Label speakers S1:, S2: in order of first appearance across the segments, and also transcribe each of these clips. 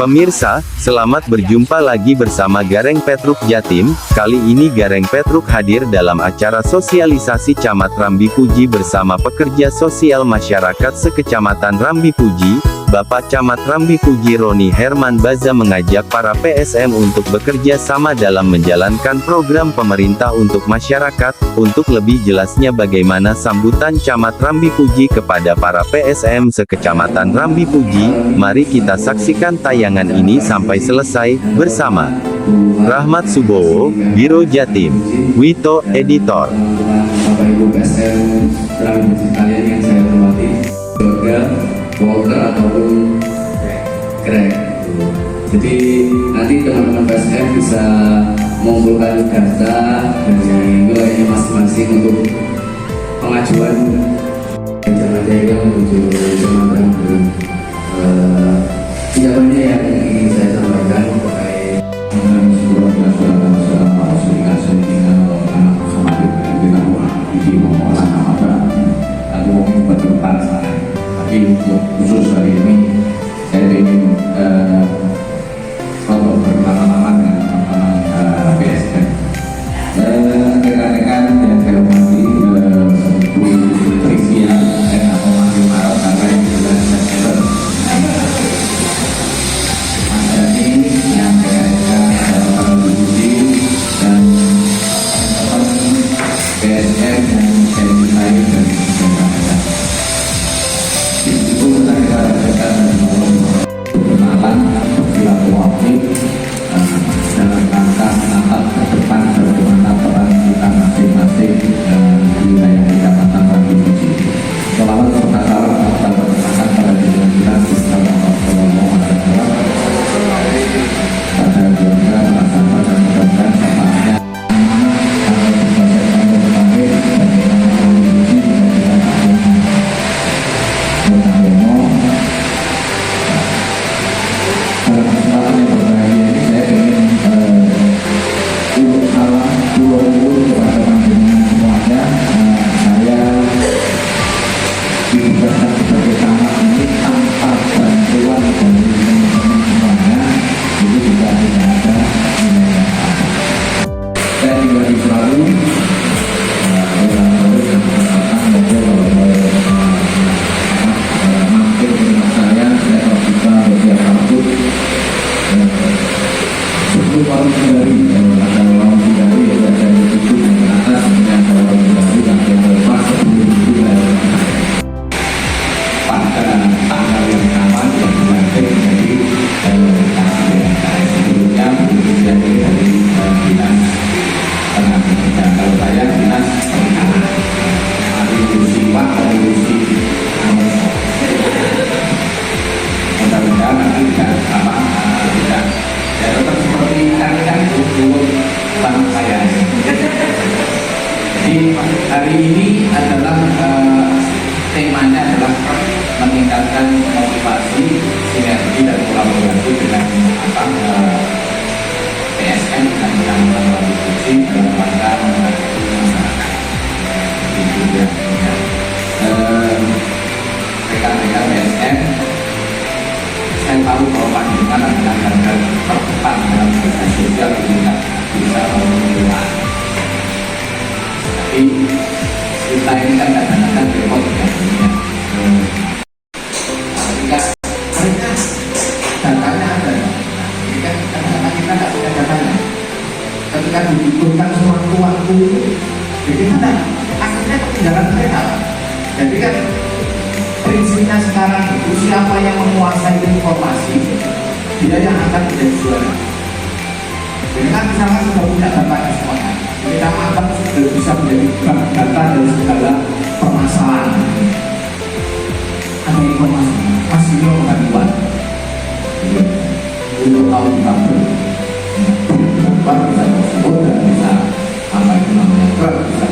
S1: Pemirsa, selamat berjumpa lagi bersama Gareng Petruk Jatim. Kali ini Gareng Petruk hadir dalam acara sosialisasi Camat Rambi Puji bersama pekerja sosial masyarakat sekecamatan Rambi Puji. Bapak Camat Rambi Puji Roni Herman Baza mengajak para PSM untuk bekerja sama dalam menjalankan program pemerintah untuk masyarakat. Untuk lebih jelasnya bagaimana sambutan Camat Rambi Puji kepada para PSM sekecamatan Rambi Puji, mari kita saksikan tayangan ini sampai selesai, bersama Rahmat Subowo, Biro Jatim, Wito, Editor.
S2: Bapak Ibu PSM Rambi Puji sekalian yang saya hormati, keluarga, Walker ataupun Greg. Jadi nanti teman-teman PSM bisa mengumpulkan data dari wilayahnya masing-masing untuk pengajuan material menuju Sumatera. Jawabannya yang ingin saya sampaikan terkait dengan sebuah dasar komunikasi dengan anak sama dengan orang di orang apa aku mungkin berdepan sana. Tapi untuk khusus hari ini saya ingin berpengalaman dengan teman-teman PSM. Rekan-rekan yang saya hormati, Bu Trisia dan aku masih marah karena ini bulan September. Mas Dani yang rekan-rekan para Budi dan teman-teman PSM yang saya cintai dan rekan-rekan. Itu saya rasakan kenalan bersilaturahmi dalam rangka menatap ke depan bagaimana peran kita masing-masing di wilayah Kecamatan Rambi Puji. Selamat serta salam dan berterima pada diri kita bersama Rasulullah SAW. Pada keluarga, sahabat dan mudah-mudahan sahabatnya hari ini adalah temanya adalah meningkatkan motivasi, sinergi dan kolaborasi dengan PSM dan Kecamatan Rambi Puji dalam rangka menghadapi masyarakat. Rekan-rekan PSM, saya tahu bahwa panjenengan adalah garda terdepan dalam kerja sosial di tingkat desa maupun tapi kita ini kan kadang-kadang repot ya. Ketika datanya ada, kadang-kadang kita tidak punya datanya. Ketika dibutuhkan waktu jadi mana? Akhirnya ketinggalan mereka. Jadi kan prinsipnya sekarang itu siapa yang menguasai informasi, dia yang akan menjadi juara. Jadi kan misalkan sudah punya datanya semuanya. Kita akan sudah bisa menjadi bank data dari segala permasalahan. Ada informasi, hasilnya pengaduan. Untuk tahu kita berapa bisa tersebut dan bisa apa itu namanya bisa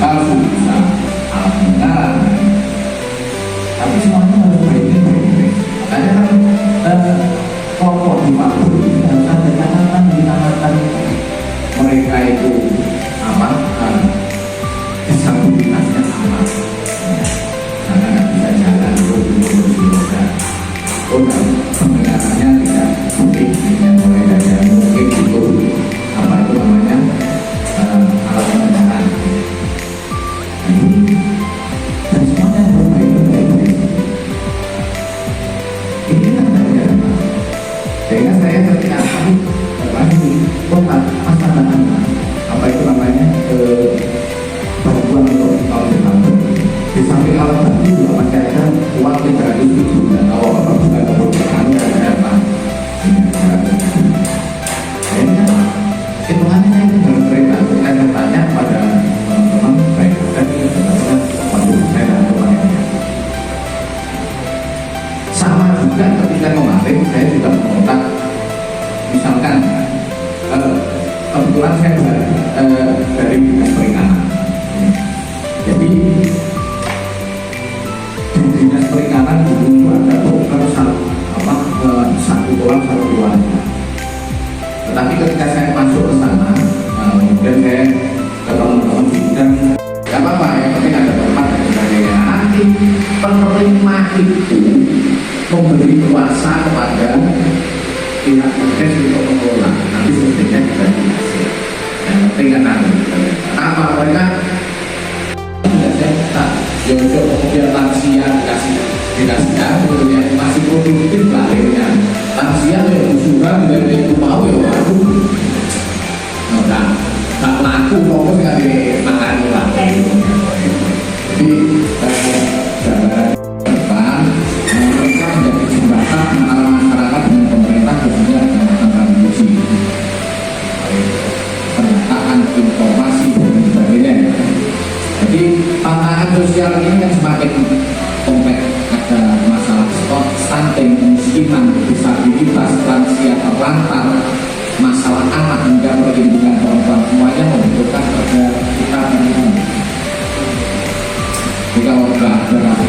S2: palsu, bisa alat kebenaran. Tapi semuanya harus baik-baik. Makanya kan kelompok di pabrik ini harus ada catatan di tangan mereka itu apa disabilitasnya sama, karena nggak bisa jalan, terus pendengarannya ketika kami lagi kontak masyarakat apa itu namanya bantuan untuk kalau dibantu di samping alat bantu juga masih ada uang 300.000 dan awal juga ada beberapa ada apa ini kan hitungannya itu dalam cerita saya tanya pada teman-teman baik tadi waktu saya dan teman-teman sama juga ketika kemarin saya juga mengontak misalkan kebetulan saya dari dinas perikanan jadi di dinas perikanan dulu ada program satu orang satu keluarga tetapi ketika saya masuk ke sana kemudian saya ke teman-teman bilang gak apa-apa yang penting ada tempat dan sebagainya nanti penerima itu memberi kuasa kepada pihak kes untuk mengelola nanti sebetulnya juga dikasih yang penting kan apa mereka tidak saya minta untuk kemudian lansia dikasih dapur yang masih produktif lahirnya lansia yang usulan dan itu mau ya waduh tak laku fokus nggak dimakan ulang jadi gambaran depan mereka menjadi jembatan antara masyarakat dengan pemerintah khususnya dengan transmisi pendataan informasi dan sebagainya jadi tantangan sosial ini yang semakin kompleks ada masalah stunting, kemiskinan, disabilitas, lansia terlantar masalah anak hingga perlindungan perempuan semuanya membutuhkan kerja kita teman-teman jadi kalau belajar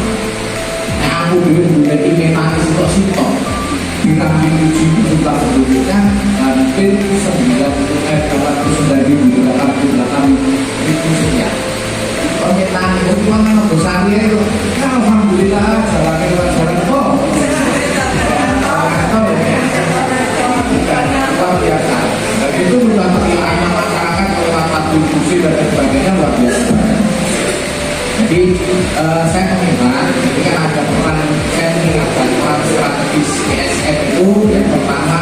S2: aku dulu ini manis untuk sitok kita diuji jumlah penduduknya hampir 988.800 sekian permintaan itu cuma memang besar ya itu alhamdulillah jalannya jalan kok luar biasa dan itu sudah terlihat masyarakat kalau rapat diskusi dan sebagainya luar biasa jadi saya mengingat ini kan ada peran saya mengingatkan peran strategis PSM itu yang pertama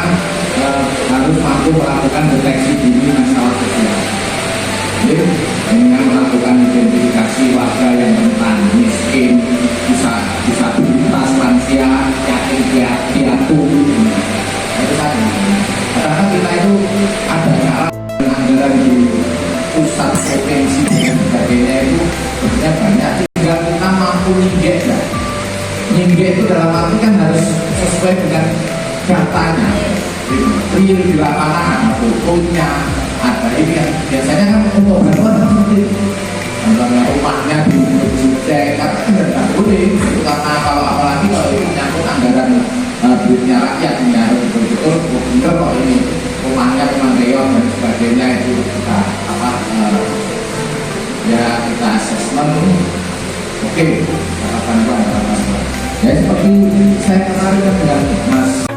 S2: harus mampu melakukan deteksi dini masalah sosial dengan melakukan identifikasi warga yang rentan miskin disabilitas lansia yatim piatu itu tadi karena kita itu ada cara anggaran di pusat provinsi dan sebagainya itu sebenarnya banyak tinggal kita mampu ninggek ya ninggek itu dalam arti kan harus sesuai dengan datanya real di lapangan fotonya ada ini yang biasanya kan untuk bantuan seperti contohnya rumahnya di Jogja tapi kan tidak boleh karena kalau apalagi kalau ini menyangkut anggaran duitnya rakyat ya betul-betul bener kalau ini rumahnya memang reot dan sebagainya itu kita ya kita asesmen oke bantuan ya seperti saya kemarin dengan Mas